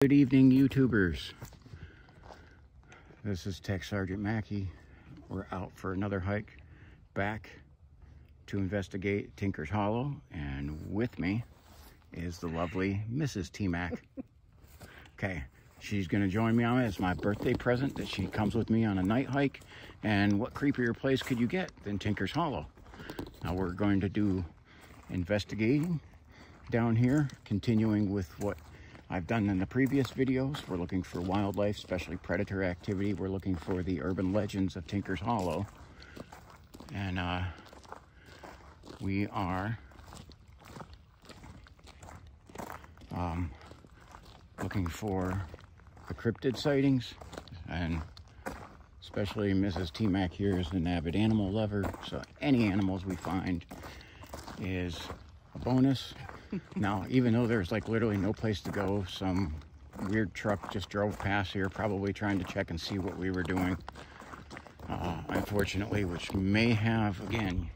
Good evening, YouTubers. This is Tech Sergeant Mackey. We're out for another hike back to investigate Tinker's Hollow, and with me is the lovely Mrs. T-Mac. Okay, she's going to join me on it. It's my birthday present that she comes with me on a night hike, and what creepier place could you get than Tinker's Hollow? Now we're going to do investigating down here, continuing with what I've done in the previous videos. We're looking for wildlife, especially predator activity. We're looking for the urban legends of Tinker's Hollow. And we are looking for the cryptid sightings, and especially Mrs. T-Mac here is an avid animal lover, so any animals we find is a bonus. Now, even though there's like literally no place to go, some weird truck just drove past here, probably trying to check and see what we were doing. Unfortunately, which may have, again,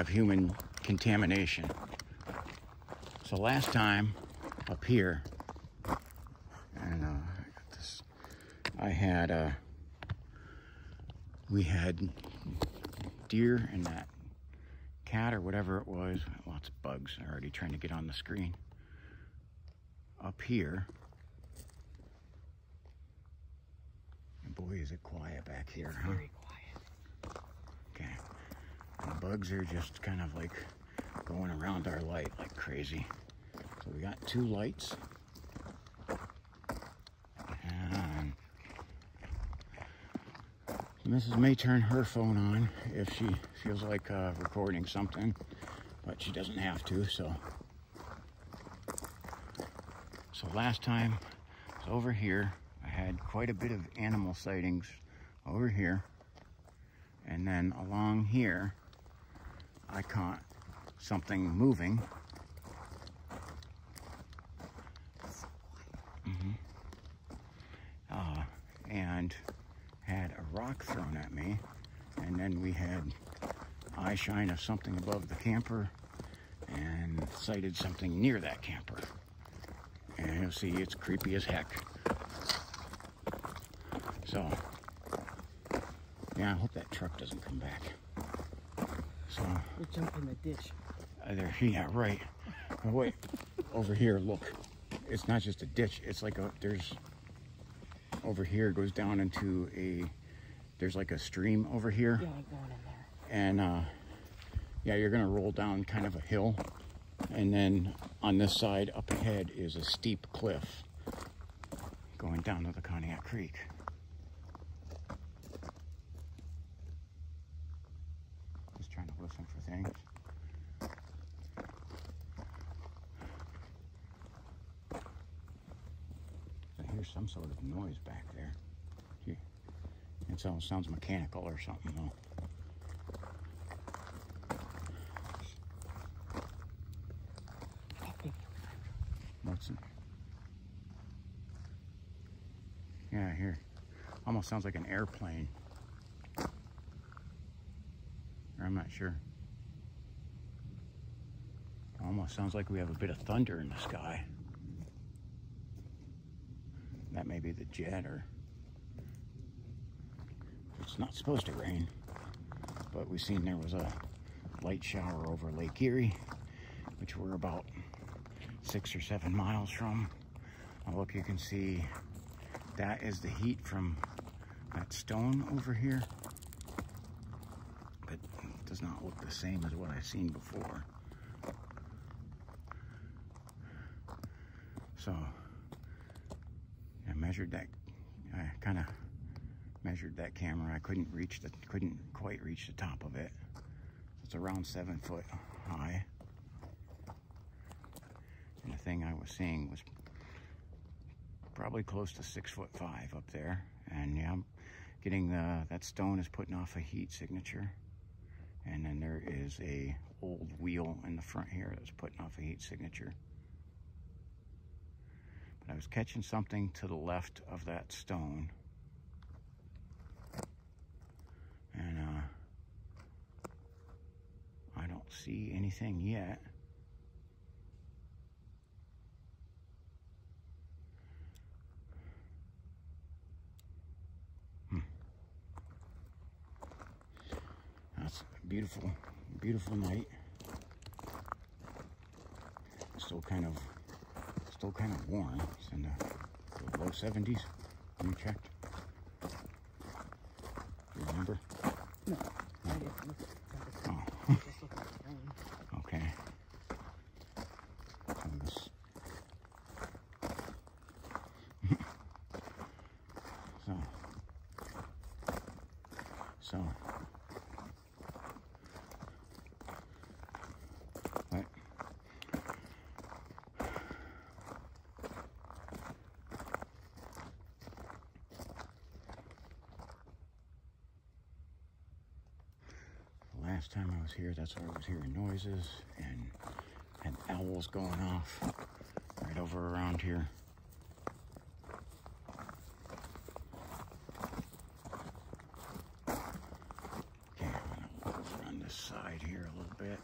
human contamination. So last time up here, and we had deer and that cat or whatever it was. Lots of bugs are already trying to get on the screen. Up here. And boy, is it quiet back here, huh? Very quiet. Okay. And the bugs are just kind of like going around our light like crazy. So we got two lights. And Mrs. may turn her phone on if she feels like recording something, but she doesn't have to, so last time I was over here, I had quite a bit of animal sightings over here, and then along here I caught something moving. And had a rock thrown at me, and then we had eye shine of something above the camper and sighted something near that camper. And you'll see it's creepy as heck. So yeah, I hope that truck doesn't come back. So We'll jump in the ditch. there, yeah, right. Oh, wait, over here, look, it's not just a ditch, it's like there's over here, goes down into there's like a stream over here. Yeah, I'm going in there. And yeah, you're gonna roll down kind of a hill, and then on this side up ahead is a steep cliff going down to the Conneaut Creek. Just trying to listen for things. I hear some sort of noise back there. It sounds mechanical or something though. What's it? Yeah, I hear. Almost sounds like an airplane. Or I'm not sure. Almost sounds like we have a bit of thunder in the sky. That may be the jet, or it's not supposed to rain, but we've seen there was a light shower over Lake Erie, which we're about 6 or 7 miles from. Now look, you can see that is the heat from that stone over here, but it does not look the same as what I've seen before. So I measured that, I kind of measured that camera. I couldn't quite reach the top of it. It's around 7 foot high. And the thing I was seeing was probably close to 6'5" up there. And yeah, I'm getting that stone is putting off a heat signature. And then there is a old wheel in the front here that's putting off a heat signature. I was catching something to the left of that stone, and I don't see anything yet. beautiful, beautiful night. Still kind of warm. It's in the low 70s when you checked. You remember? No, I didn't look at the temperature. Oh, I just looked at the rain. okay. So, what? Last time I was here, that's where I was hearing noises and had owls going off right over around here. Okay, I'm gonna look over on this side here a little bit.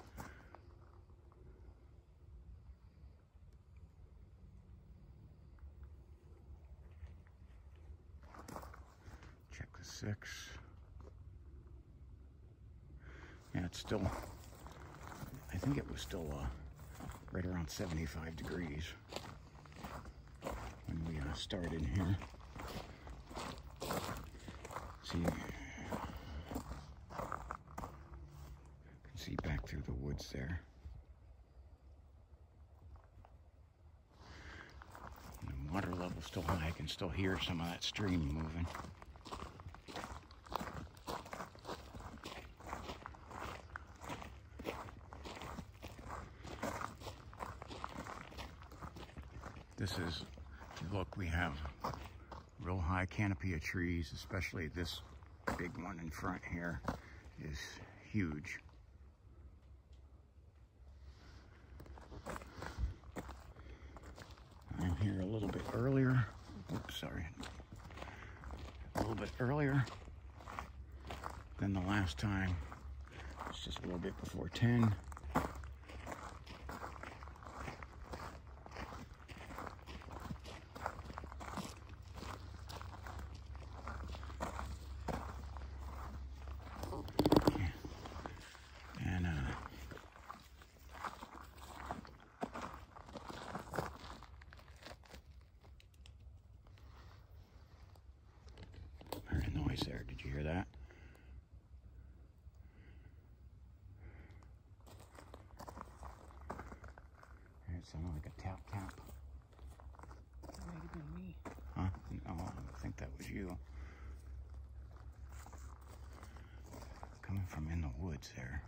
Check the 6. Yeah, it's still, I think it was still right around 75 degrees when we started here. See, you can see back through the woods there. And the water level's still high. I can still hear some of that stream moving. This is, if you look, we have real high canopy of trees, especially this big one in front here is huge. I'm here a little bit earlier. Oops, sorry. A little bit earlier than the last time. It's just a little bit before 10. There, did you hear that? It sounded like a tap tap. That might have been me. Huh? No, I think that was you. Coming from in the woods there.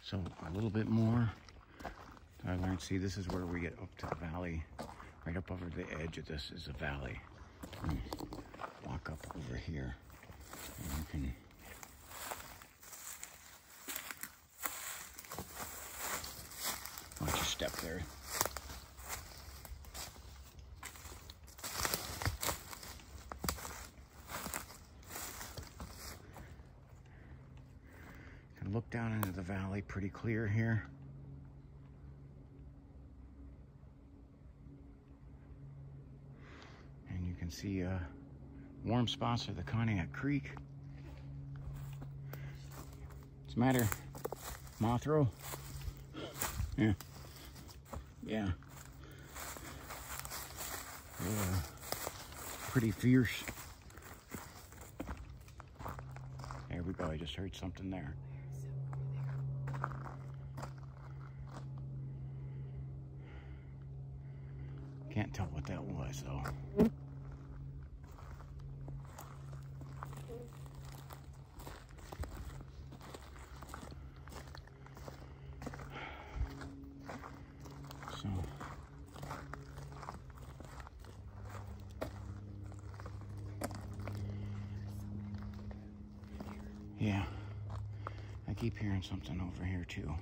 So a little bit more. I learned, see, this is where we get up to the valley. Right up over the edge of this is a valley. Walk up over here. And you can watch you step there. Look down into the valley, pretty clear here. And you can see warm spots of the Conneaut Creek. What's the matter, Mothro? Yeah. Yeah. Pretty fierce. There we go, I just heard something there. Can't tell what that was, though. So, yeah, I keep hearing something over here, too.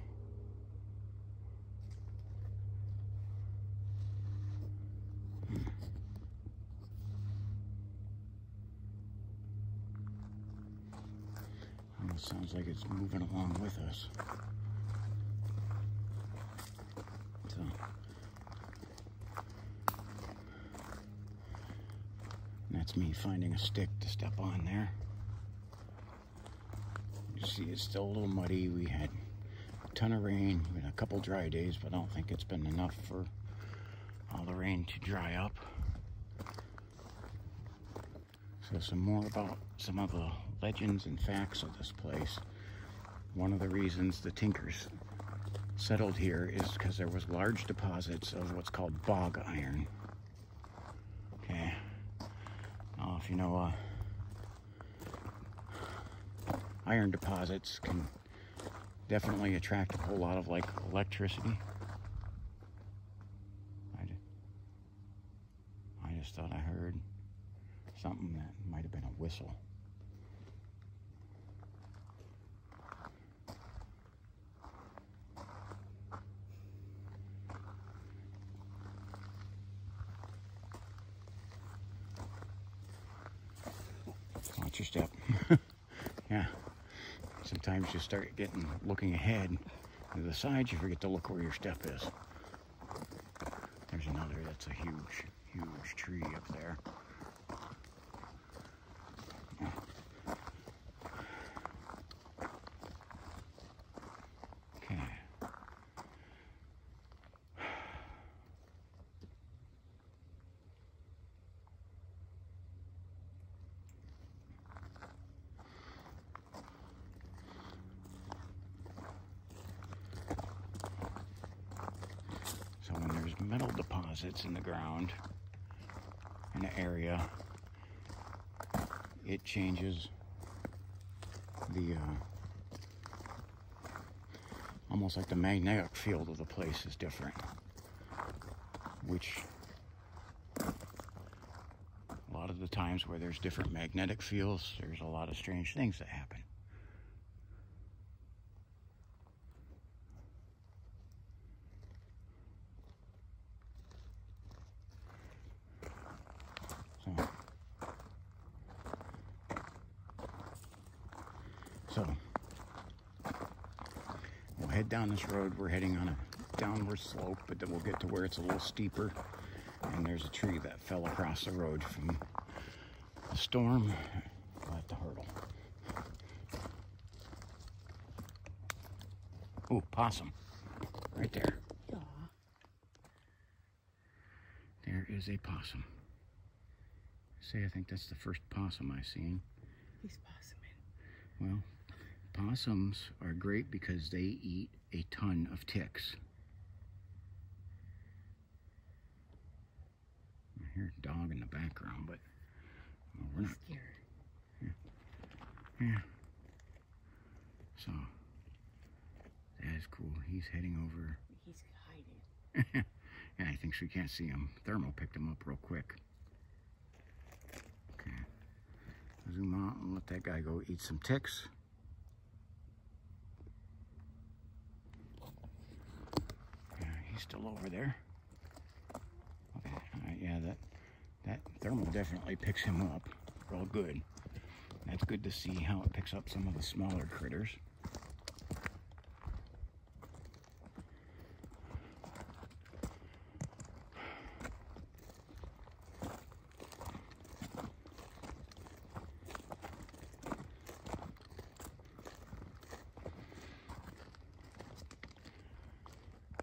Almost sounds like it's moving along with us. That's me finding a stick to step on there. You see it's still a little muddy. We had a ton of rain. We had a couple dry days, but I don't think it's been enough for all the rain to dry up. So some more about some of the legends and facts of this place. One of the reasons the Tinkers settled here is because there was large deposits of what's called bog iron. Okay. Now, if you know, iron deposits can definitely attract a whole lot of like electricity. I just thought I heard something that might have been a whistle. Watch your step. Yeah. Sometimes you start looking ahead to the sides, you forget to look where your step is. There's another, that's a huge, huge tree up there. Okay. So when there's metal deposits in the ground, in an area, it changes the, almost like the magnetic field of the place is different, which a lot of the times where there's different magnetic fields, there's a lot of strange things that happen. So we'll head down this road. We're heading on a downward slope, but then we'll get to where it's a little steeper. And there's a tree that fell across the road from the storm. I'll have to hurdle. Oh, possum. Right there. Yeah. There is a possum. I think that's the first possum I've seen. He's possuming. Well, possums are great because they eat a ton of ticks. I hear a dog in the background, but well, we're not scared. Yeah. So that is cool. He's heading over. He's hiding. Yeah, I think she can't see him. Thermal picked him up real quick. Okay. Zoom out and let that guy go eat some ticks. Yeah, he's still over there. Okay, yeah, that thermal definitely picks him up real good. That's good to see how it picks up some of the smaller critters.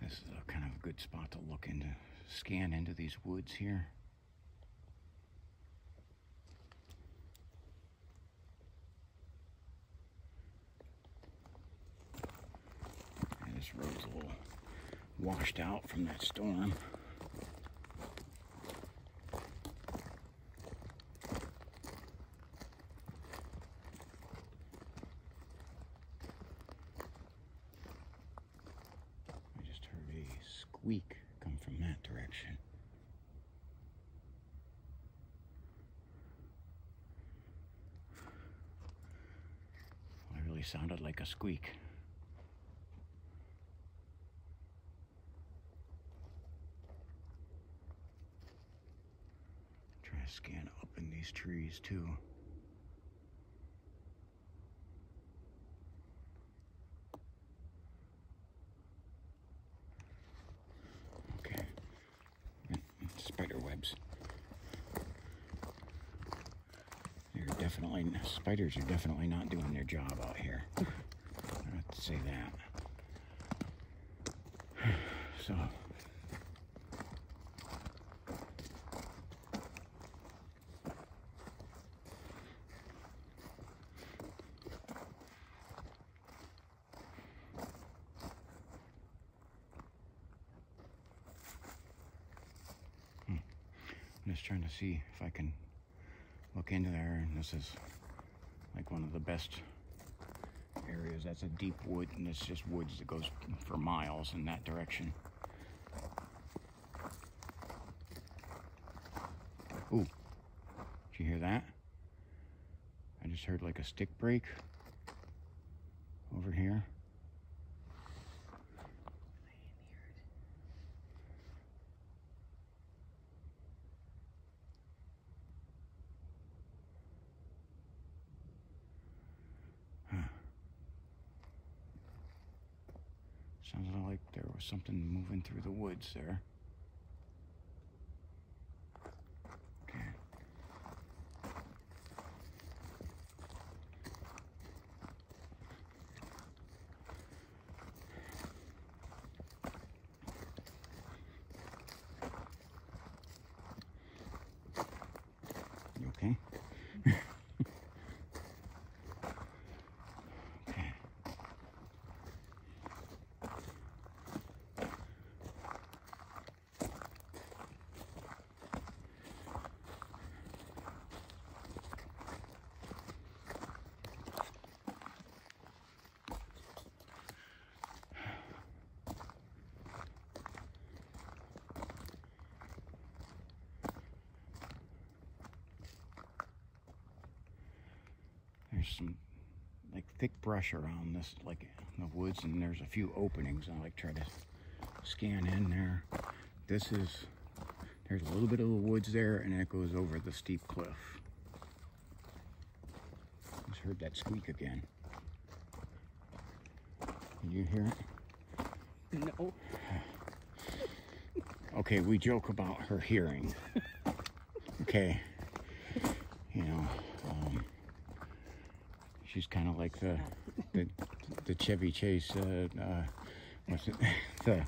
This is a kind of a good spot to look into, scan into these woods here. And this road's a little washed out from that storm. Squeak come from that direction. Well, it really sounded like a squeak. Try to scan up in these trees too. Spider webs. definitely, spiders are definitely not doing their job out here. I have to say that. So. I'm just trying to see if I can look into there, and this is like one of the best areas. That's a deep wood, and it's just woods that goes for miles in that direction. Ooh, did you hear that? I just heard like a stick break over here. Sounds like there was something moving through the woods there. Okay. You okay? There's some like thick brush around this, like in the woods, and there's a few openings. I like try to scan in there. There's a little bit of the woods there, and it goes over the steep cliff. Just heard that squeak again. Did you hear it? No. Okay, we joke about her hearing. Okay, you know, she's kind of like the Chevy Chase.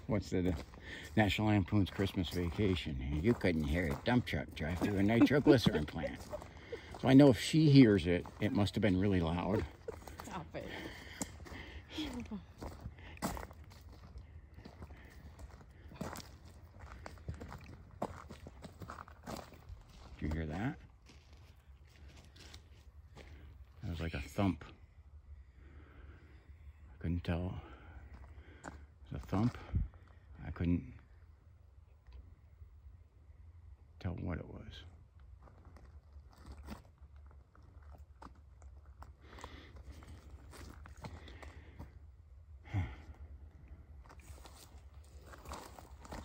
What's the National Lampoon's Christmas Vacation? You couldn't hear a dump truck drive through a nitroglycerin plant. So I know if she hears it, it must have been really loud. Stop it. Did you hear that? It was like a thump. I couldn't tell. It was a thump. I couldn't tell what it was.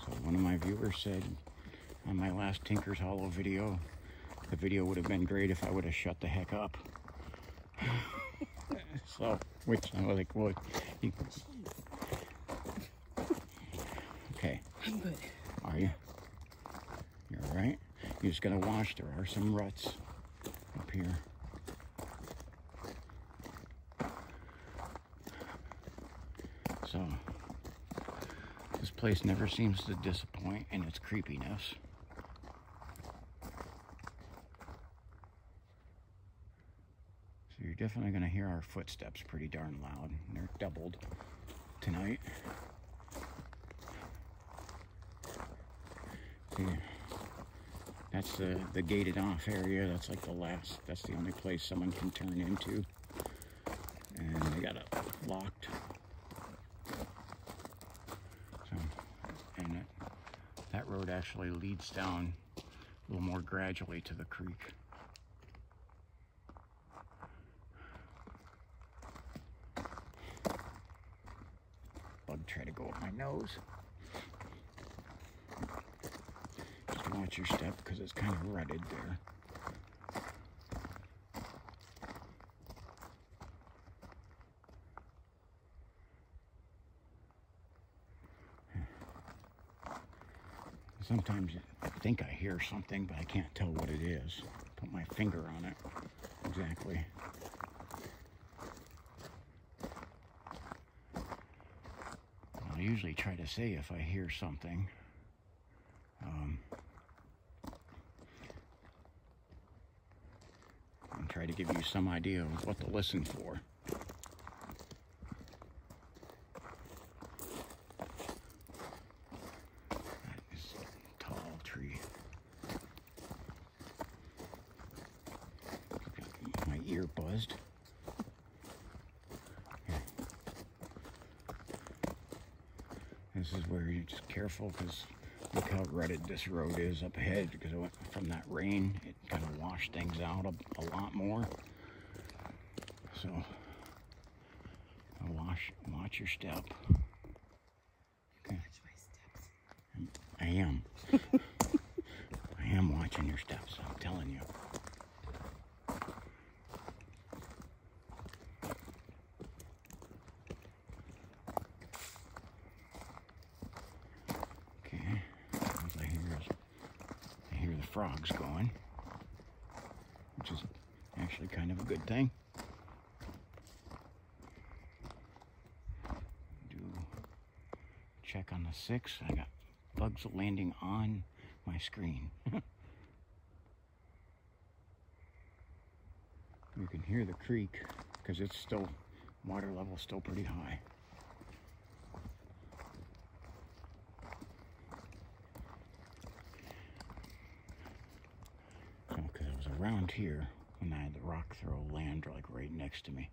So one of my viewers said on my last Tinker's Hollow video, the video would have been great if I would have shut the heck up. So, which I was like, well, okay. I'm good. Are you? You're all right? You just gotta watch. There are some ruts up here. So, this place never seems to disappoint in its creepiness. So you're definitely going to hear our footsteps pretty darn loud. They're doubled tonight. See, that's the gated off area. That's like that's the only place someone can turn into. And they got it locked. So, and that road actually leads down a little more gradually to the creek. Bug try to go up my nose. Just watch your step because it's kind of rutted there. Sometimes I think I hear something, but I can't tell what it is. Put my finger on it. exactly. I'll usually try to say if I hear something. And try to give you some idea of what to listen for. That is a tall tree. Got my ear buzzed. Here. This is where you're just careful, because look how rutted this road is up ahead, because it went from that rain. It kind of washed things out a lot more. So watch your step. Okay. Watch my steps. I am. I am watching your steps, I'm telling you. Okay. As I hear the frogs going, which is actually kind of a good thing. Check on the 6. I got bugs landing on my screen. You can hear the creek because it's still, water level still pretty high. So, because I was around here when I had the rock throw land like right next to me.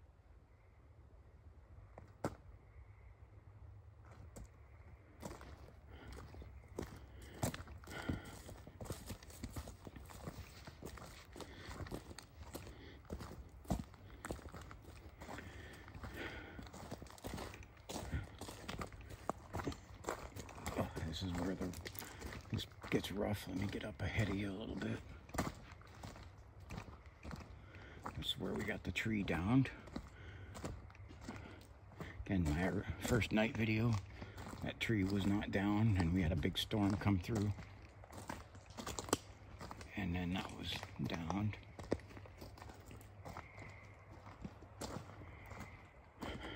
This is where this gets rough. Let me get up ahead of you a little bit. This is where we got the tree downed. Again, my first night video, that tree was not down, and we had a big storm come through. And then that was downed.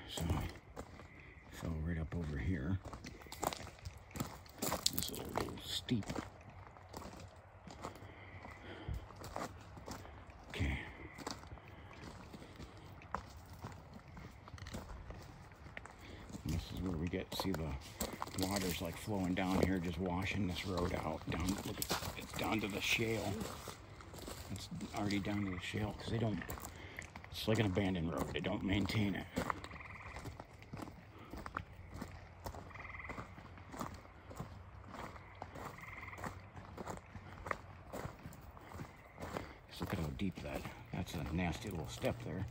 So, fell right up over here. This is a little steep. Okay. And this is where we see the water's like flowing down here, just washing this road out. Down, look at it's down to the shale. It's already down to the shale because they don't. It's like an abandoned road. They don't maintain it. Look at how deep that's a nasty little step there.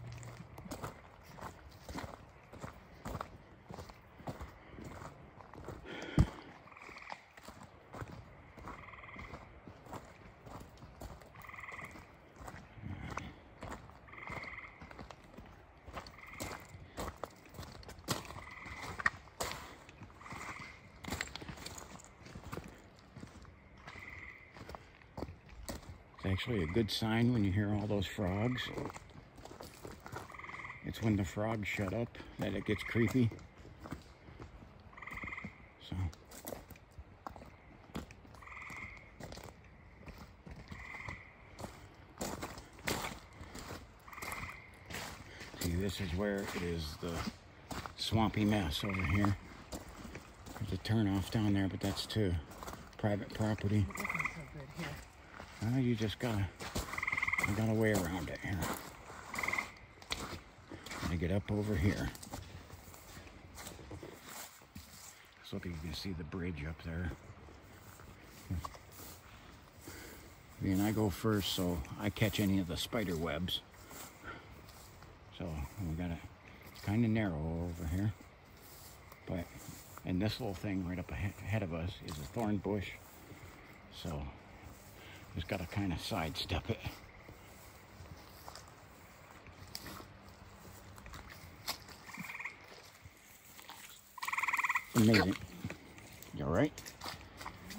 It's actually a good sign when you hear all those frogs. It's when the frogs shut up that it gets creepy. So. See, this is where it is the swampy mess over here. There's a turnoff down there, but that's to private property. It isn't so good here. You just got a way around it here. Gotta get up over here. So look, you can see the bridge up there. And I go first, so I catch any of the spider webs. So we got it kind of narrow over here. But, and this little thing right up ahead of us is a thorn bush. So just got to kind of sidestep it. Amazing. You all right?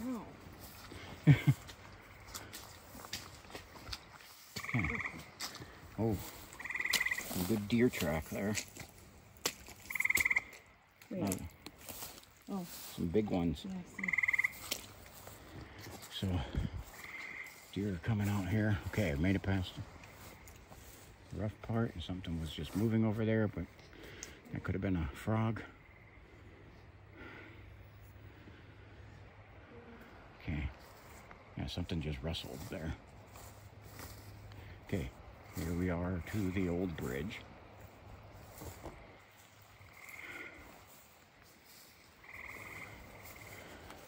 No. Okay. Oh, some good deer track there. Wait. Oh, Some big ones. yeah, I see. So, deer are coming out here. Okay, I made it past the rough part, and something was just moving over there, but that could have been a frog. Okay, yeah, something just rustled there. Okay, here we are to the old bridge.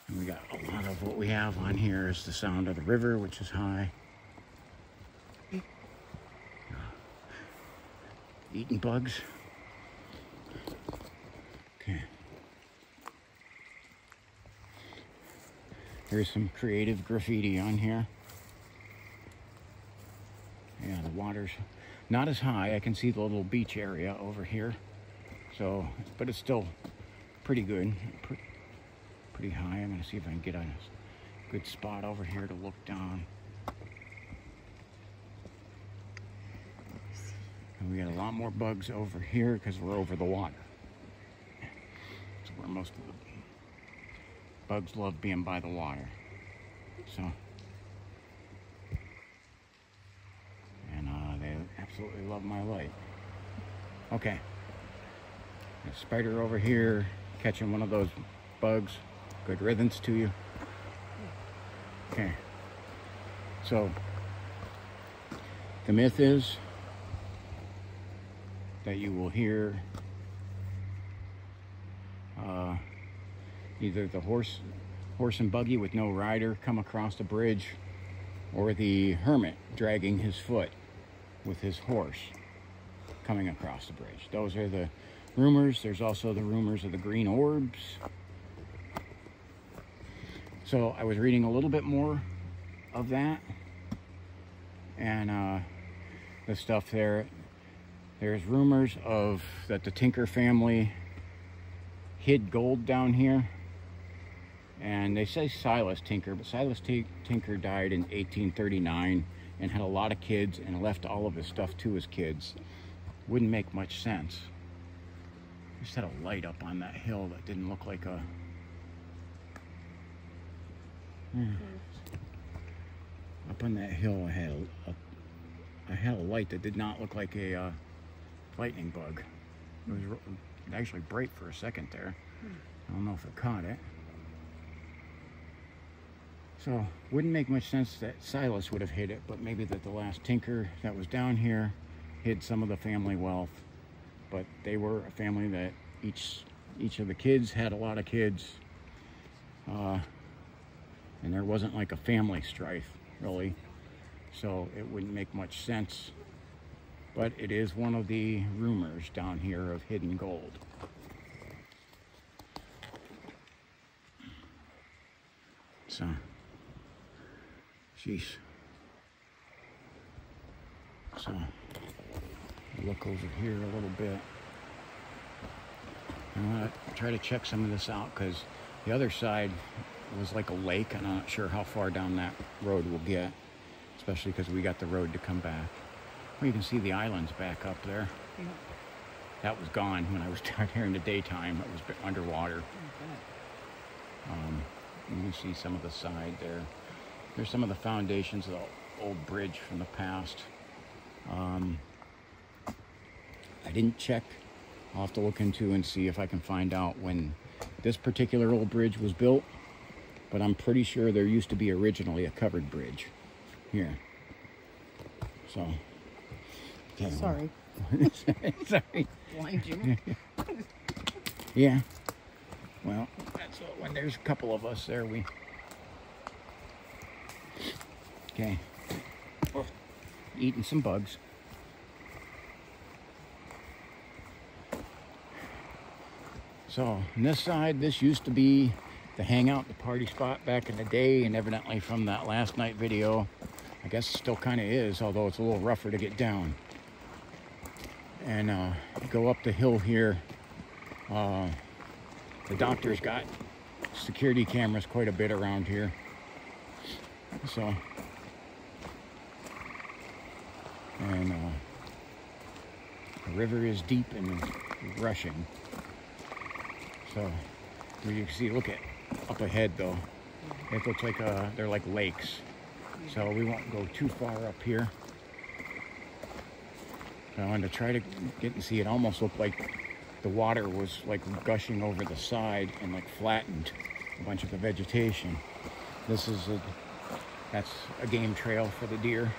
And we got a lot of what we have on here is the sound of the river, which is high. Eating bugs. Okay. Here's some creative graffiti on here. Yeah, the water's not as high. I can see the little beach area over here. So, but it's still pretty good. Pretty high. I'm going to see if I can get a good spot over here to look down. And we got a lot more bugs over here because we're over the water. It's where most of the bugs love being by the water. So, and they absolutely love my light. Okay. A spider over here catching one of those bugs. Good riddance to you. Okay. So, the myth is that you will hear either the horse and buggy with no rider come across the bridge, or the hermit dragging his foot with his horse coming across the bridge. Those are the rumors. There's also the rumors of the green orbs. So I was reading a little bit more of that, and the stuff there. There's rumors of that the Tinker family hid gold down here, and they say Silas Tinker, but Silas Tinker died in 1839 and had a lot of kids and left all of his stuff to his kids. Wouldn't make much sense. Just had a light up on that hill that didn't look like a... Up on that hill I had a light that did not look like a lightning bug. It was actually bright for a second there. I don't know if it caught it. So, wouldn't make much sense that Silas would have hid it, but maybe that the last Tinker that was down here hid some of the family wealth. But they were a family that each of the kids had a lot of kids. And there wasn't like a family strife, really. So it wouldn't make much sense. But it is one of the rumors down here of hidden gold. So, jeez. So, look over here a little bit. I want to try to check some of this out because the other side was like a lake, and I'm not sure how far down that road we'll get, especially because we got the road to come back. Well, you can see the islands back up there. Yeah. That was gone when I was down here in the daytime. It was underwater. You can see some of the side there. There's some of the foundations of the old bridge from the past. I didn't check. I'll have to look into and see if I can find out when this particular old bridge was built. But I'm pretty sure there used to be originally a covered bridge here. So, okay, Sorry. well. Sorry. Blind you. Yeah. Well, that's when there's a couple of us there, okay. Eating some bugs. So, on this side, this used to be the hangout, the party spot back in the day, and evidently from that last night video, I guess it still kind of is, although it's a little rougher to get down. And go up the hill here. The doctor's got security cameras quite a bit around here. So, and river is deep and rushing. So you can see, look at up ahead though. It looks like they're like lakes. So we won't go too far up here. I wanted to try to get and see. It almost looked like the water was like gushing over the side and like flattened a bunch of the vegetation. That's a game trail for the deer.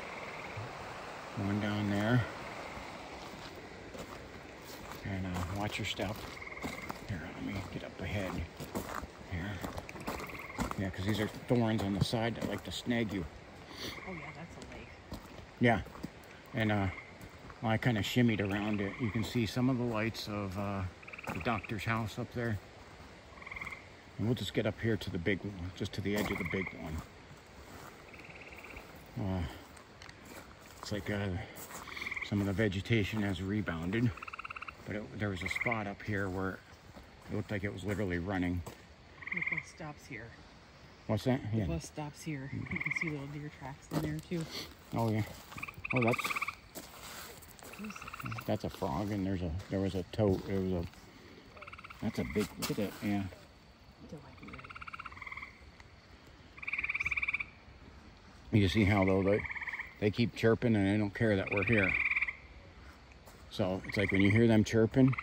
Going down there. And watch your step. Here, let me get up ahead. Here. Yeah, because these are thorns on the side that like to snag you. Oh yeah, that's a lake. Yeah. And I kind of shimmied around it. You can see some of the lights of the doctor's house up there. And we'll just get up here to the big one, just to the edge of the big one. It's like some of the vegetation has rebounded, but there was a spot up here where it looked like it was literally running. The bus stops here. What's that? The Yeah. bus stops here. You can see little deer tracks in there too. Oh yeah. Oh, that's a frog, and there was a toad. That's a big. Look at that. Yeah. You see how though they keep chirping and they don't care that we're here. So it's like when you hear them chirping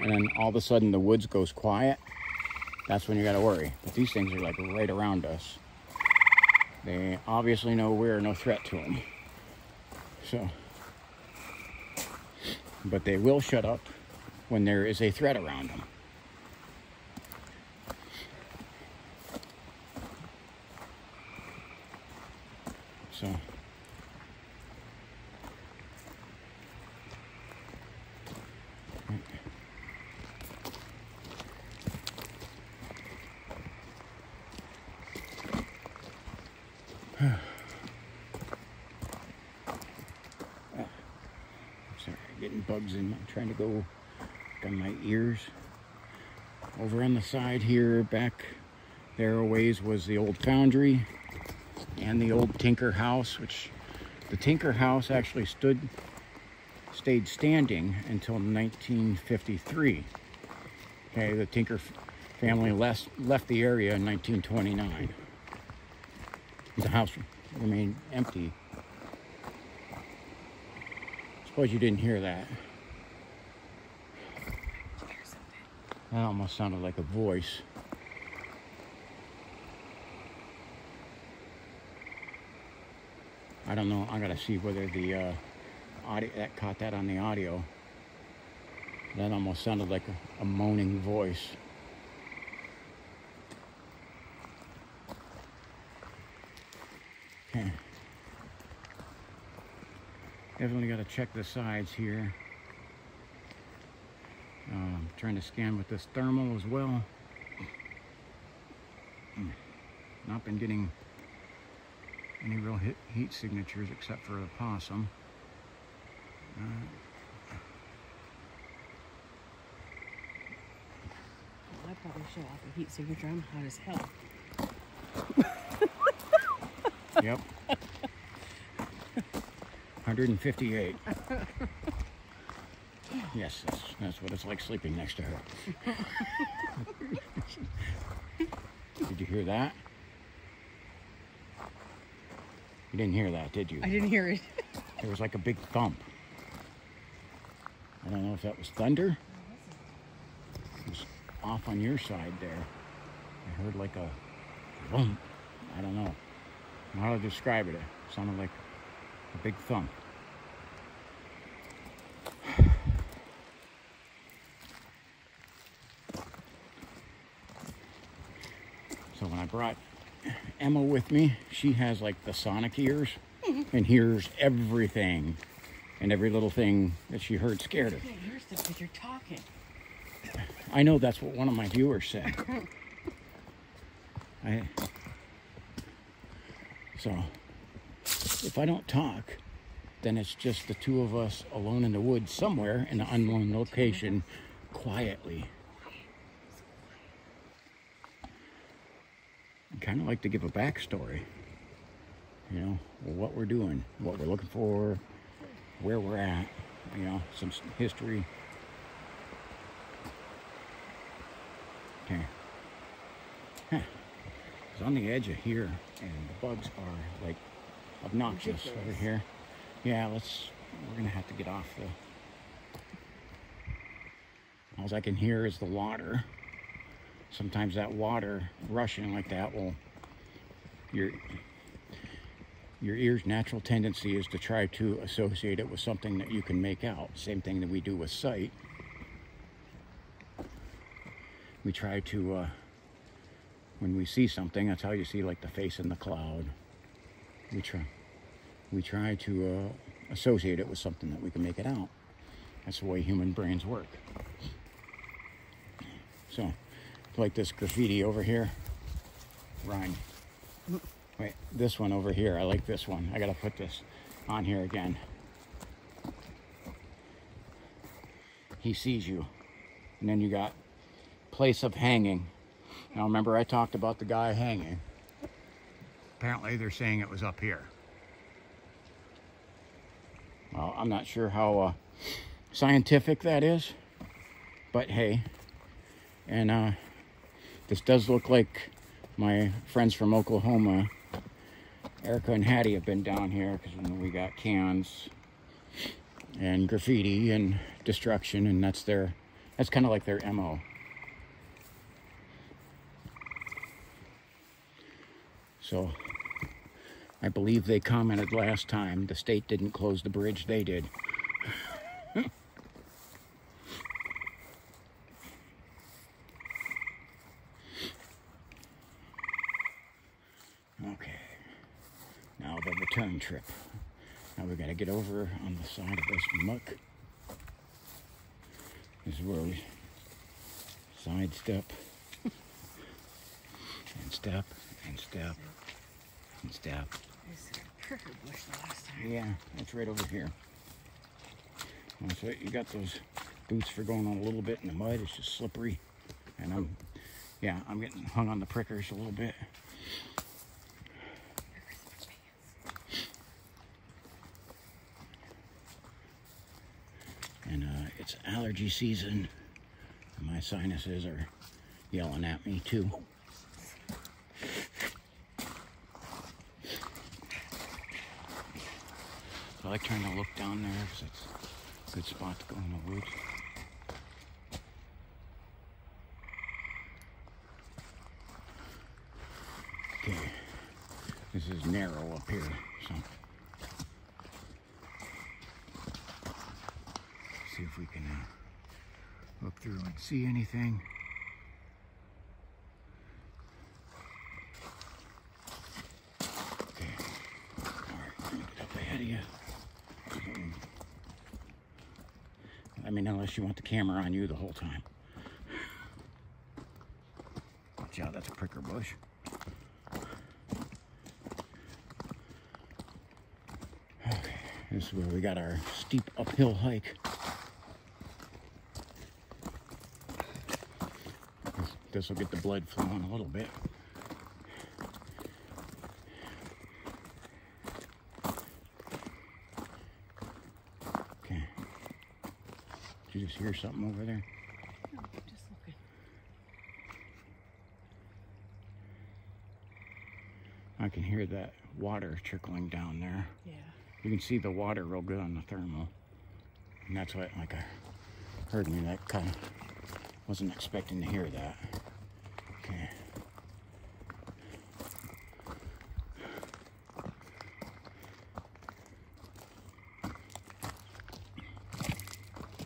and then all of a sudden the woods goes quiet, that's when you gotta worry. But these things are like right around us. They obviously know we're no threat to them. So, but they will shut up when there is a threat around them. So sorry, getting bugs in. I'm trying to go on my ears. Over on the side here, back there a ways, was the old foundry and the old Tinker house, which the Tinker house actually stayed standing until 1953. Okay, the Tinker family left the area in 1929. The house remained empty. Suppose you didn't hear that. That almost sounded like a voice. I don't know. I gotta see whether the audio that caught that on the audio. That almost sounded like a moaning voice. Okay. Definitely got to check the sides here. Trying to scan with this thermal as well. Not been getting any real heat signatures except for the possum. Well, I'd probably show off a heat signature. I'm hot as hell. Yep. 158. Yes, that's what it's like sleeping next to her. Did you hear that? You didn't hear that, did you? I didn't hear it. There was like a big thump. I don't know if that was thunder. It was off on your side there. I heard like a thump. I don't know how to describe it. It sounded like a big thump. So when I brought Emma with me, she has like the sonic ears and hears everything, and every little thing that she heard scared her. I can't hear stuff because you're talking. I know that's what one of my viewers said. So if I don't talk, then it's just the two of us alone in the woods somewhere in an unknown location quietly. I kind of like to give a backstory, you know, what we're doing, what we're looking for, where we're at. you know, some history. Okay. Huh. It's on the edge of here, and the bugs are like obnoxious over here. Yeah, we're gonna have to get off the. All I can hear is the water. Sometimes that water rushing like that will, your ear's natural tendency is to try to associate it with something that you can make out. Same thing that we do with sight. We try to, when we see something, that's how you see like the face in the cloud. We try to associate it with something that we can make it out. That's the way human brains work. So, like this graffiti over here. Ryan. Wait, this one over here. I like this one. I gotta put this on here again. He sees you. And then you got place of hanging. Now remember I talked about the guy hanging. Apparently they're saying it was up here. Well, I'm not sure how scientific that is. But hey. And this does look like my friends from Oklahoma, Erica and Hattie, have been down here because we got cans and graffiti and destruction, and that's kind of like their MO. So I believe they commented last time the state didn't close the bridge, they did. Okay, now the return trip. Now we gotta get over on the side of this muck. This is where we sidestep and step and step and step. There's a pricker bush the last time. Yeah, it's right over here. So you got those boots for going on a little bit in the mud. It's just slippery, and I'm getting hung on the prickers a little bit. And it's allergy season. And my sinuses are yelling at me too. So I like trying to look down there because it's a good spot to go in the woods. Okay, this is narrow up here, so see if we can look through and see anything. Okay, all right, let me get up ahead of you. I mean, unless you want the camera on you the whole time. Watch out, that's a pricker bush. Okay, this is where we got our steep uphill hike. This will get the blood flowing a little bit. Okay. Did you just hear something over there? No, just looking. I can hear that water trickling down there. Yeah. You can see the water real good on the thermal. And that's what, like, I heard me, that kind of wasn't expecting to hear that. Okay.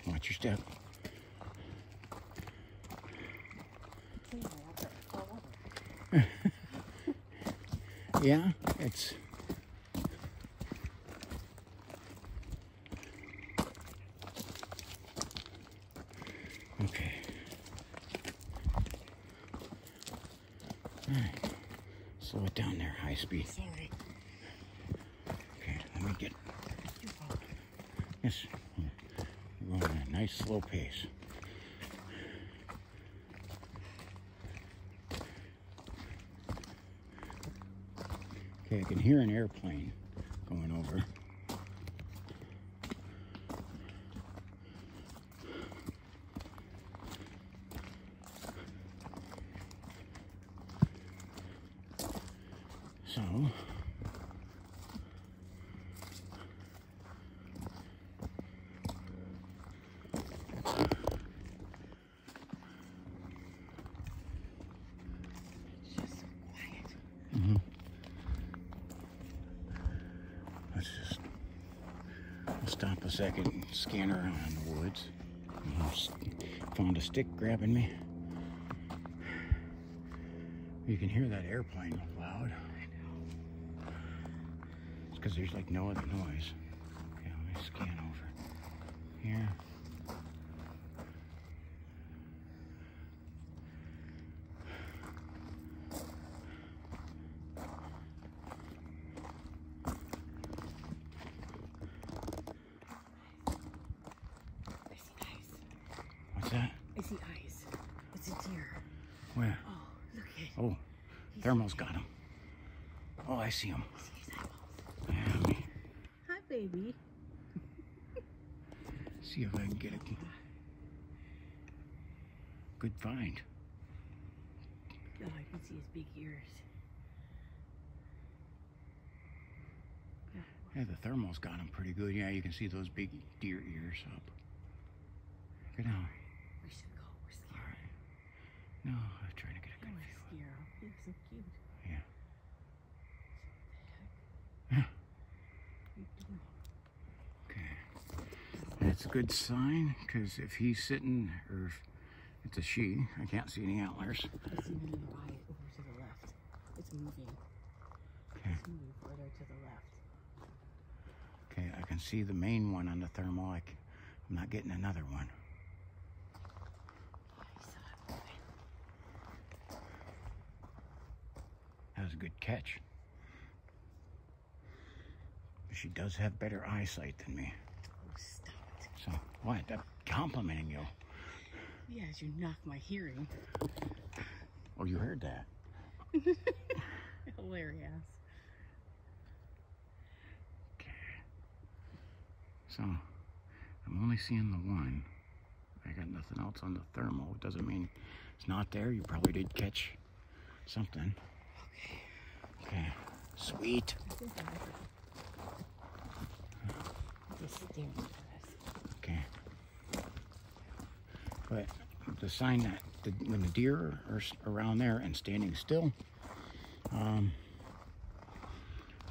Watch your step. Yeah, it's... Okay. All right. Slow it down there, high speed. Sorry. Okay, let me get... You're fine. Yes. We're going at a nice slow pace. Okay, I can hear an airplane going over. So It's just so quiet. let's just stop a second and scan around the woods. Found a stick grabbing me. You can hear that airplane loud. It's because there's like no other noise. Okay, let me scan over here. I see eyes. What's that? I see eyes. It's a deer. Where? Oh, look at it. Oh, thermal's got him. Oh, I see him. I see his eyeballs. Yeah, let me Hi, baby. see if I can get a good find. Oh, I can see his big ears. Yeah, the thermal's got him pretty good. Yeah, you can see those big deer ears up. Get down. We should go. We're scared. No, I'm trying to get a I good want to view. scare him. He was so cute. Yeah. What are you doing? Okay. That's a good sign, because if he's sitting, or if it's a she, I can't see any antlers. I see another eye over to the left. It's moving. Okay. It's moving further to the left. Okay, I can see the main one on the thermal. I'm not getting another one. Yeah, I saw it moving. That was a good catch. She does have better eyesight than me. Oh, stop it. So, what? I'm complimenting you. Yeah, as you knock my hearing. Oh, you heard that. Hilarious. Okay. So, I'm only seeing the one. I got nothing else on the thermal. It doesn't mean it's not there. You probably did catch something. Okay. Okay. Sweet. I think I heard it. Just staring at us. Okay. But the sign that when the deer are around there and standing still,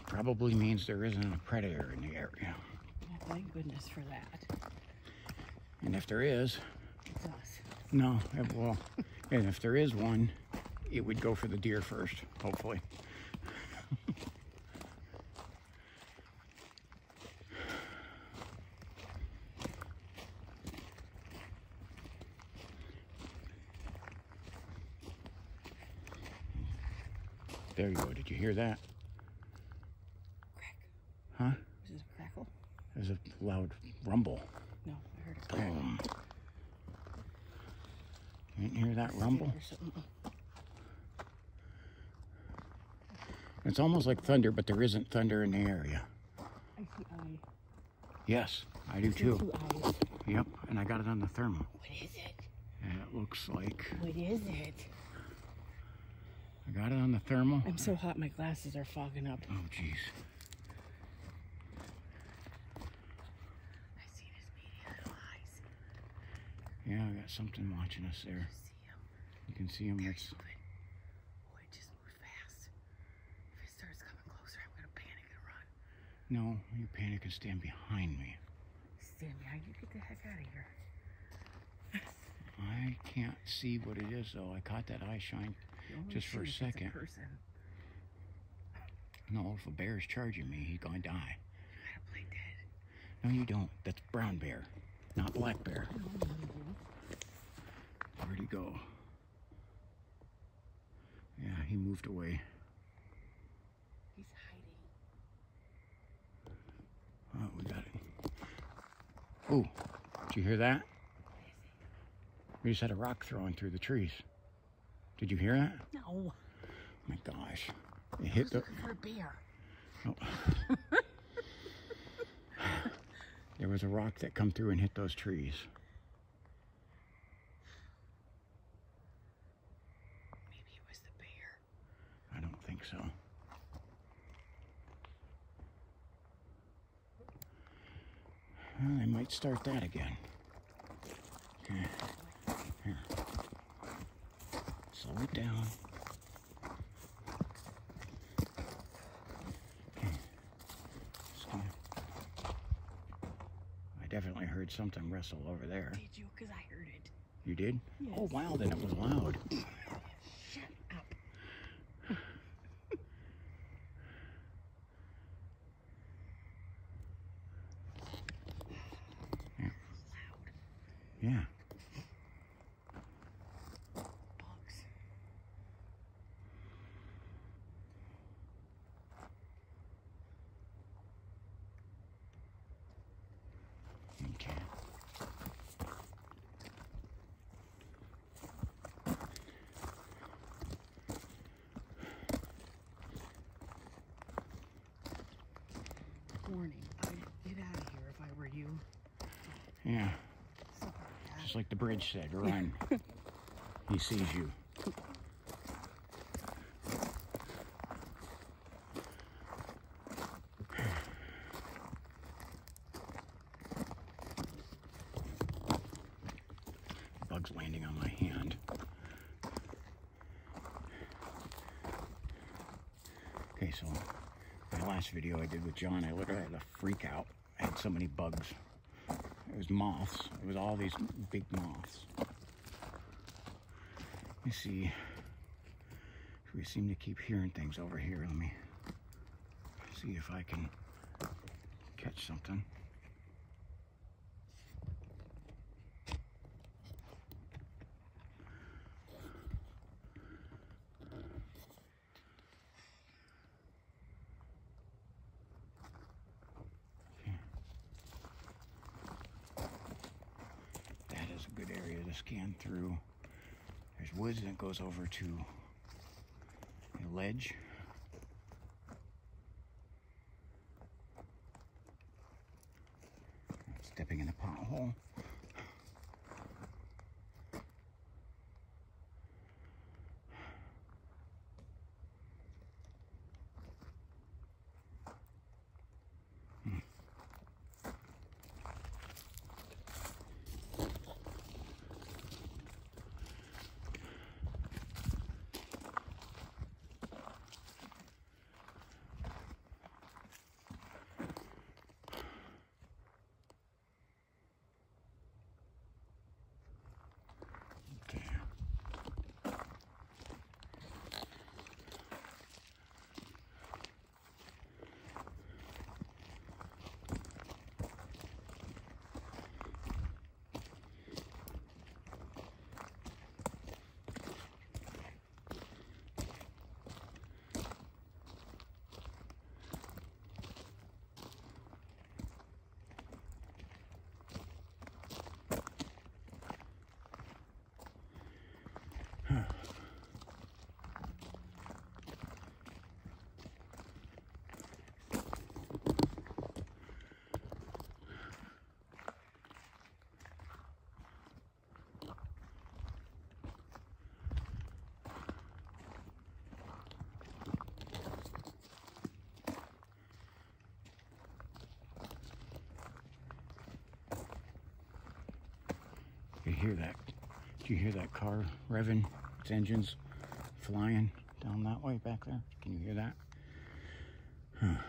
probably means there isn't a predator in the area. Yeah, thank goodness for that. And if there is, It's us. no, well, and if there is one, it would go for the deer first, hopefully. There you go. Did you hear that? Crack. Huh? Is this a crackle? There's a loud rumble. No, I heard a crack. Boom. You didn't hear that rumble? Or something. It's almost like thunder, but there isn't thunder in the area. I see eye. Yes, I do I see too. 2 eyes. Yep, and I got it on the thermal. What is it? And it looks like What is it? I got it on the thermal. I'm so hot, my glasses are fogging up. Oh, jeez. I see his beady little eyes. Yeah, I got something watching us there. See him? You can see him. There It's, he's moving. Oh, it just moved fast. If it starts coming closer, I'm gonna panic and run. no, you panic and stand behind me. Stand behind you. Get the heck out of here. I can't see what it is, though. I caught that eye shine. You only Just for a see if it's second. person. No, if a bear's charging me, he's going to die. You gotta play dead. No, you don't. That's brown bear, not black bear. I don't know what to do. Where'd he go? Yeah, he moved away. He's hiding. Oh, we got it. Oh, did you hear that? We just had a rock throwing through the trees. Did you hear that? No. Oh my gosh. It I hit was the... looking for a bear. Oh. There was a rock that come through and hit those trees. Maybe it was the bear. I don't think so. Well, I might start that again. Okay. Here. Slow it down. Okay. Just gonna... I definitely heard something wrestle over there. Did you? Because I heard it. You did? Yes. Oh, wow, then it was loud. Shut up. Yeah. Loud. Yeah. Bugs. Okay. Warning. I'd get out of here if I were you. Yeah. Sorry, Dad. Just like the bridge said, run. He sees you. Bug's landing on my hand. Okay, so my last video I did with John, I literally had a freak out. I had so many bugs. It was moths. It was all these big moths. Let me see. We seem to keep hearing things over here. Let me see if I can catch something. That is a good area to scan through. There's woods that goes over to a ledge. Stepping in a pothole. Okay. You hear that? Do you hear that car revving? Its engines flying down that way back there? Can you hear that? Huh.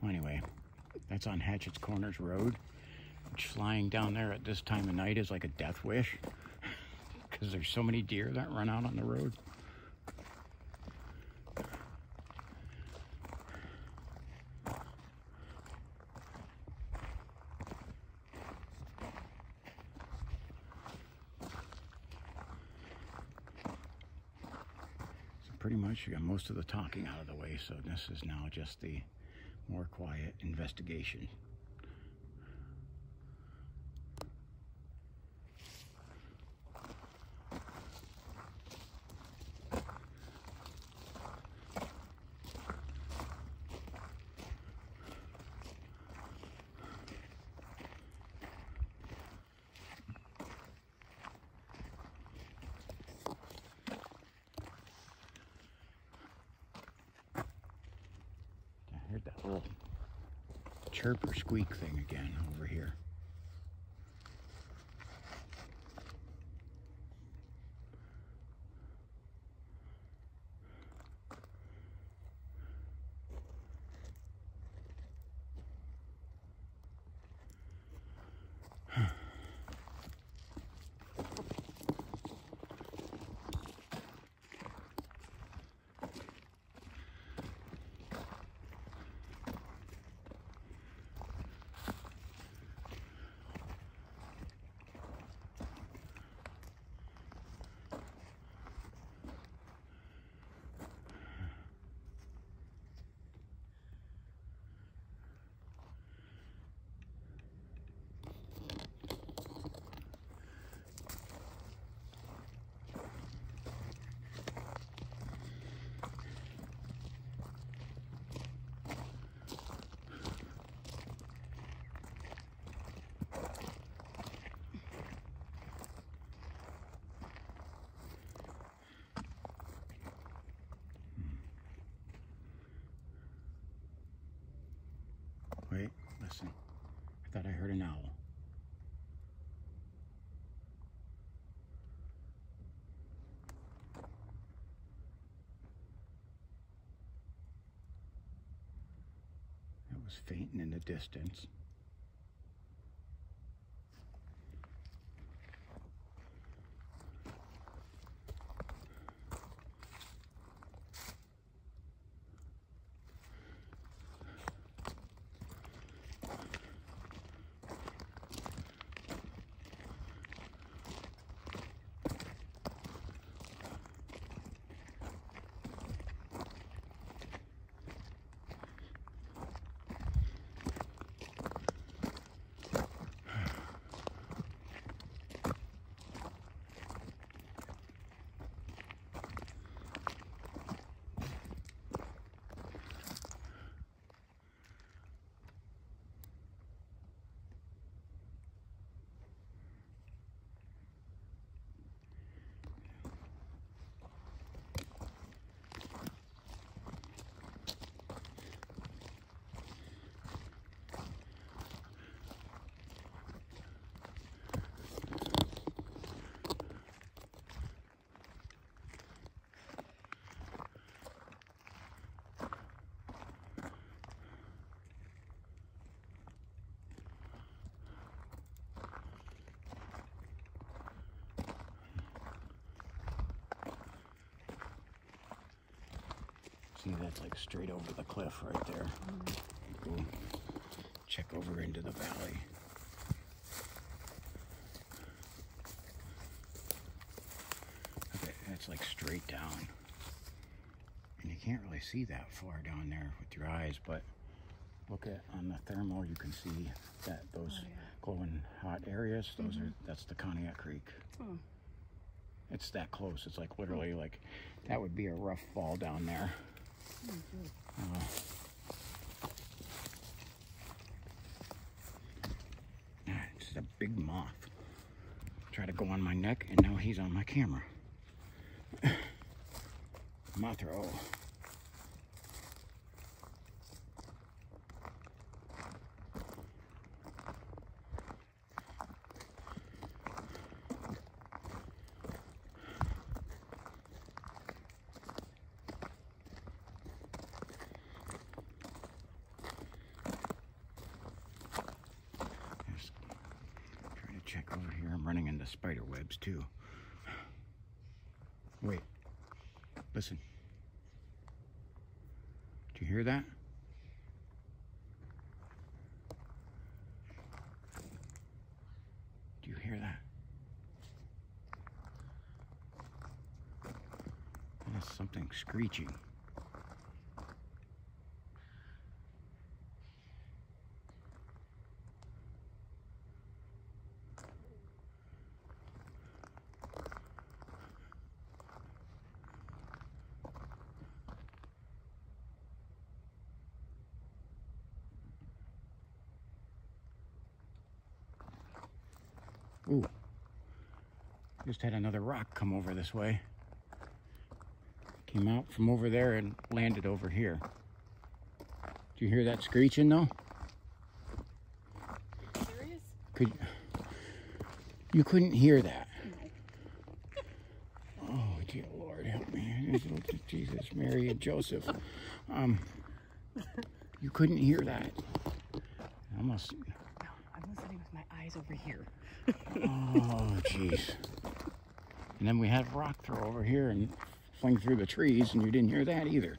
Well, anyway, that's on Hatchett's Corners Road, which flying down there at this time of night is like a death wish because there's so many deer that run out on the road. Pretty much you got most of the talking out of the way, so this is now just the more quiet investigation. I heard that little chirp or squeak thing again over here. Wait, listen. I thought I heard an owl. It was fainting in the distance. See, that's like straight over the cliff right there. Go check over into the valley. Okay, that's like straight down. And you can't really see that far down there with your eyes, but look at on the thermal, you can see that those glowing hot areas, those are, that's the Conneaut Creek. Oh. It's that close. It's like literally like, that would be a rough fall down there. It's a big moth. Try to go on my neck, and now he's on my camera. Mothra. Check over here. I'm running into spider webs too. Wait, listen. Do you hear that? Do you hear that? That's something screeching. Ooh, just had another rock come over this way. Came out from over there and landed over here. Do you hear that screeching though? You couldn't hear that? Oh, dear Lord, help me. Jesus, Mary, and Joseph. You couldn't hear that. Almost. No, I'm listening with my eyes over here. Oh, jeez. And then we had rock throw over here and fling through the trees, and you didn't hear that either.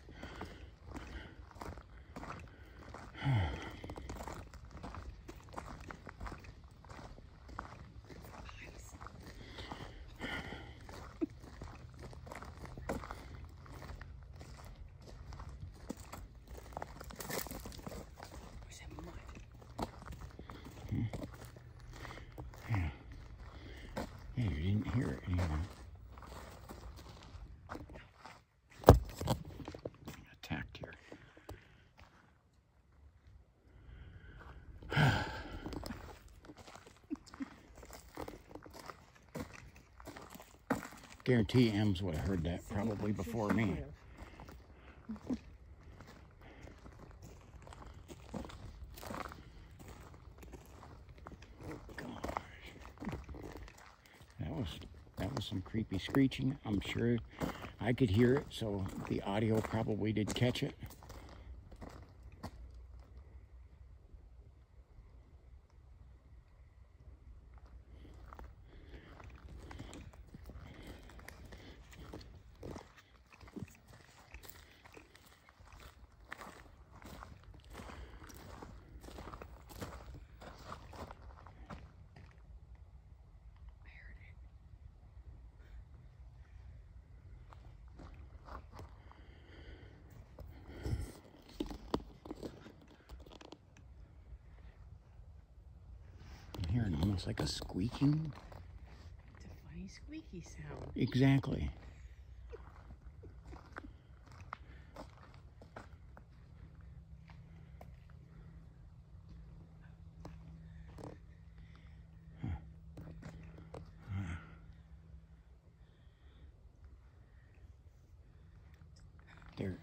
Yeah, you didn't hear it either. Attacked here. Guarantee Ems would have heard that probably before me. That was some creepy screeching. I'm sure I could hear it, so the audio probably did catch it. Hearing almost like a squeaking. It's a funny squeaky sound. Exactly. There.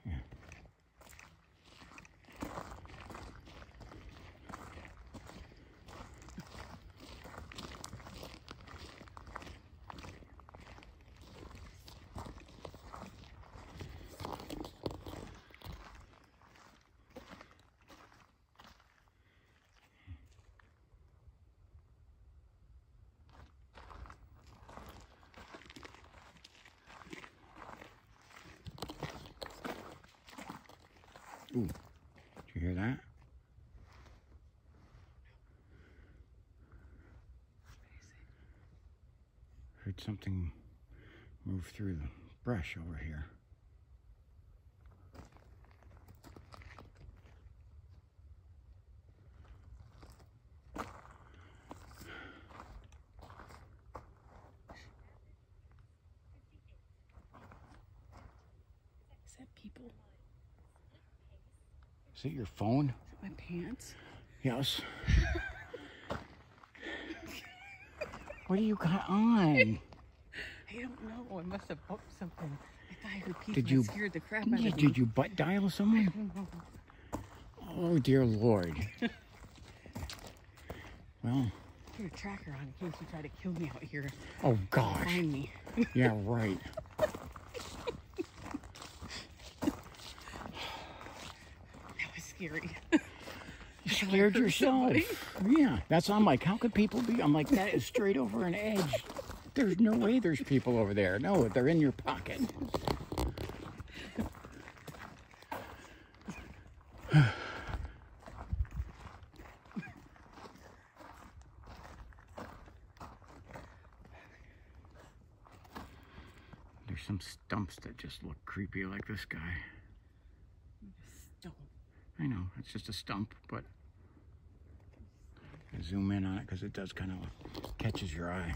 Yeah. Ooh, did you hear that? Heard something move through the brush over here. Is that people? Is it your phone? Is it my pants? Yes. What do you got on? I don't know. I must have bumped something. I thought I heard people. Did you? It scared the crap out of me. Did you butt dial someone? Oh dear Lord. Well. Put a tracker on in case you try to kill me out here. Oh gosh. Find me. Yeah, right. That was scary. You scared yourself. Yeah, that's I'm like, how could people be? I'm like, that is straight over an edge. There's no way there's people over there. No, they're in your pocket. There's some stumps that just look creepy like this guy. Stump. I know, it's just a stump, but I zoom in on it because it does kind of catches your eye.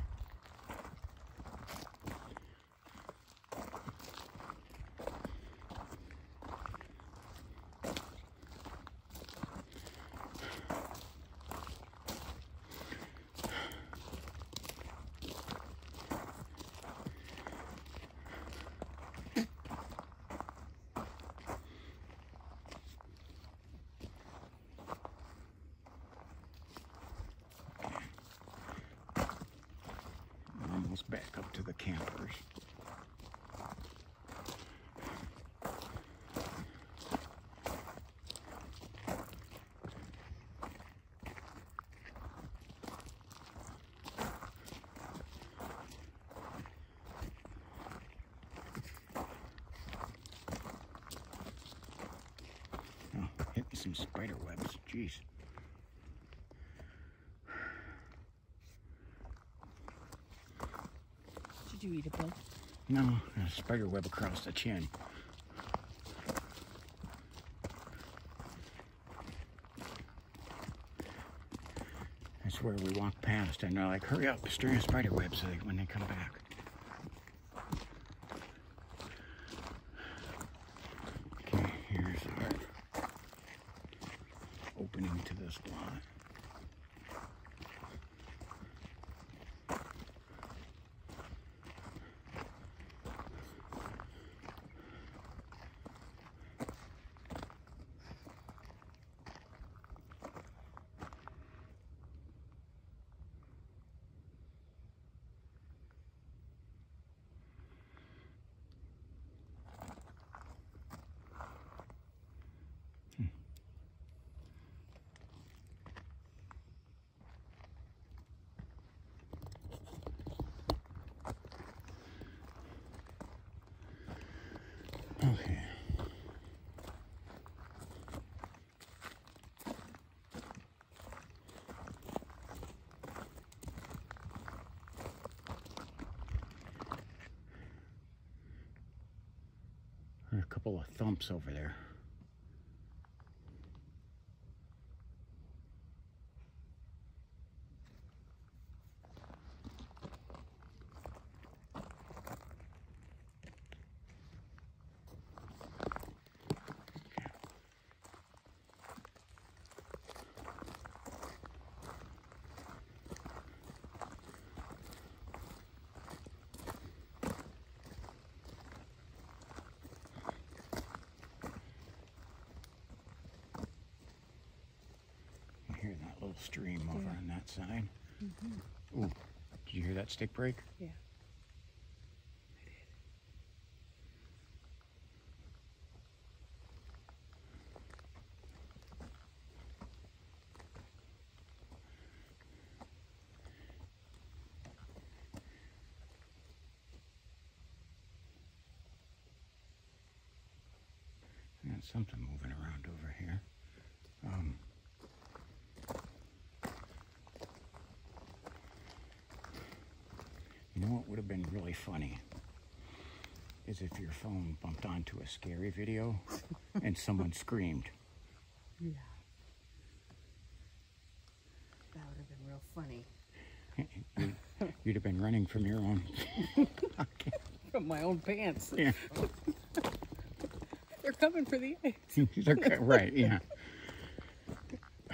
back up to the campers. Oh, hitting some spider webs. Jeez. Did you eat a bug? No, a spider web across the chin. That's where we walk past, and they're like, hurry up, string of spider webs when they come back. Okay, here's our opening to this lot. Okay. There are a couple of thumps over there. Hear that little stream over on that side. Mm-hmm. Ooh, did you hear that stick break? Yeah. And something moving around over here. You know what would have been really funny is if your phone bumped onto a scary video and someone screamed. Yeah. That would have been real funny. You'd have been running from your own. From my own pants. Yeah. They're coming for the eggs. Right, yeah.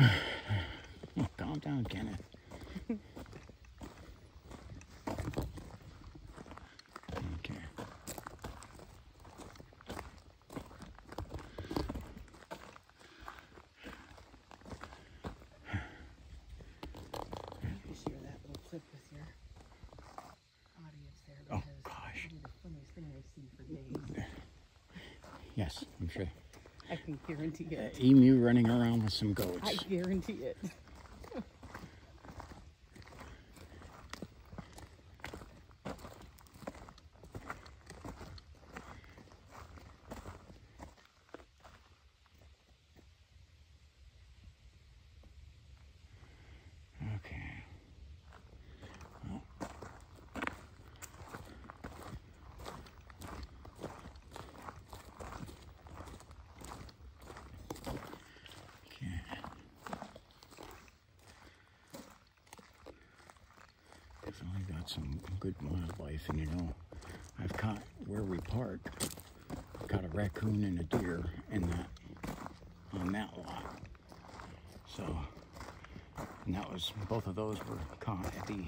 Oh, calm down, Kenneth. Okay. You share that little clip with your audience there Oh, because gosh. it'll be the funniest thing they've seen for days. Yes, I'm sure. I can guarantee it. Emu running around with some goats. I guarantee it. Okay. Well. Okay. Definitely got some good wildlife, and you know, I've caught where we park. Caught a raccoon and a deer in that on that lot. So, and that was both of those were caught at the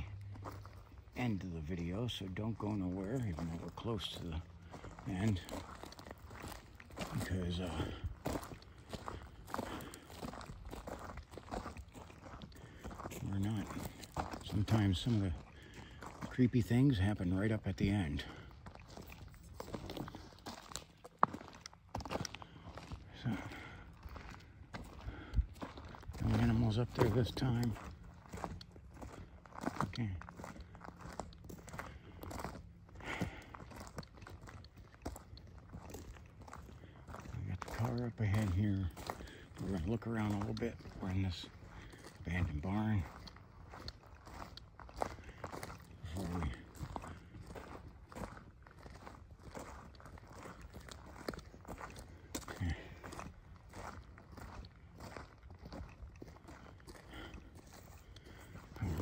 end of the video. So don't go nowhere, even though we're close to the end, because we're not. Sometimes some of the creepy things happen right up at the end. So, no animals up there this time. Okay. We got the car up ahead here. We're going to look around a little bit. We're in this abandoned barn. Before we okay.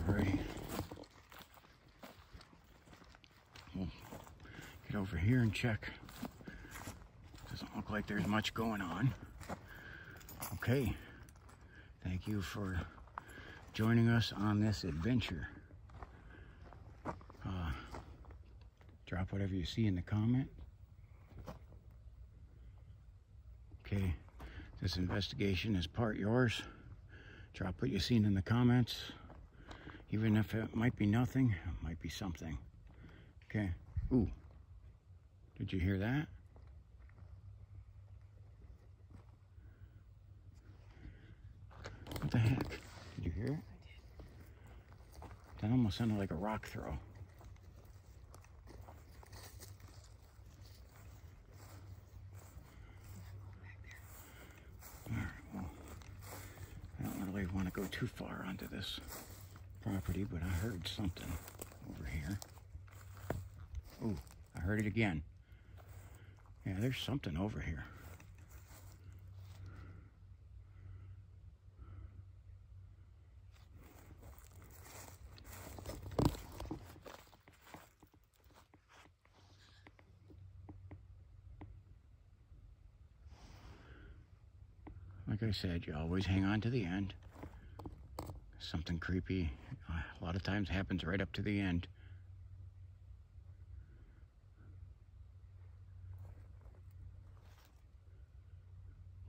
Alrighty. We'll get over here and check. Doesn't look like there's much going on. Okay. Thank you for joining us on this adventure. Drop whatever you see in the comment. Okay, this investigation is part yours. Drop what you've seen in the comments. Even if it might be nothing, it might be something. Okay. Ooh. Did you hear that? What the heck? Did you hear it? That almost sounded like a rock throw. Alright, well, I don't really want to go too far onto this property, but I heard something over here. Ooh, I heard it again. Yeah, there's something over here. Like I said, you always hang on to the end. Something creepy, a lot of times happens right up to the end.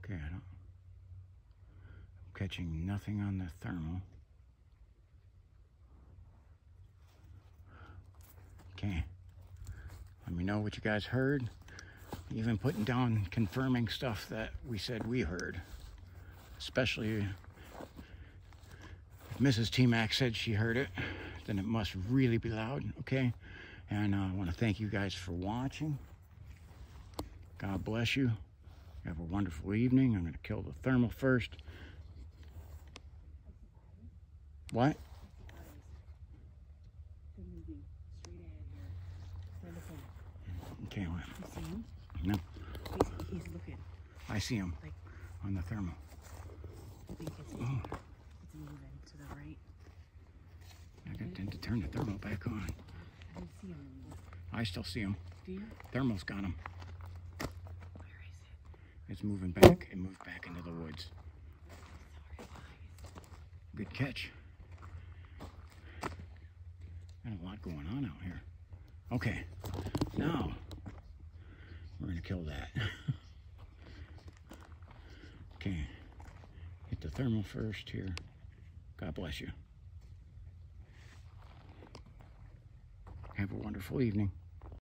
Okay, I'm catching nothing on the thermal. Okay, let me know what you guys heard. Even putting down confirming stuff that we said we heard. Especially if Mrs. T-Mac said she heard it, then it must really be loud, okay? And I want to thank you guys for watching. God bless you. Have a wonderful evening. I'm going to kill the thermal first. What? Okay, what? You see him? No. He's looking. I see him Like, on the thermal. I think it's moving to the right. I got to turn the thermal back on. I don't see him anymore. I still see him. Do you? Thermal's got him. Where is it? It's moving back. It moved back into the woods. Good catch. Got a lot going on out here. Okay, now we're gonna kill that. Okay, hit the thermal first here. God bless you. Have a wonderful evening.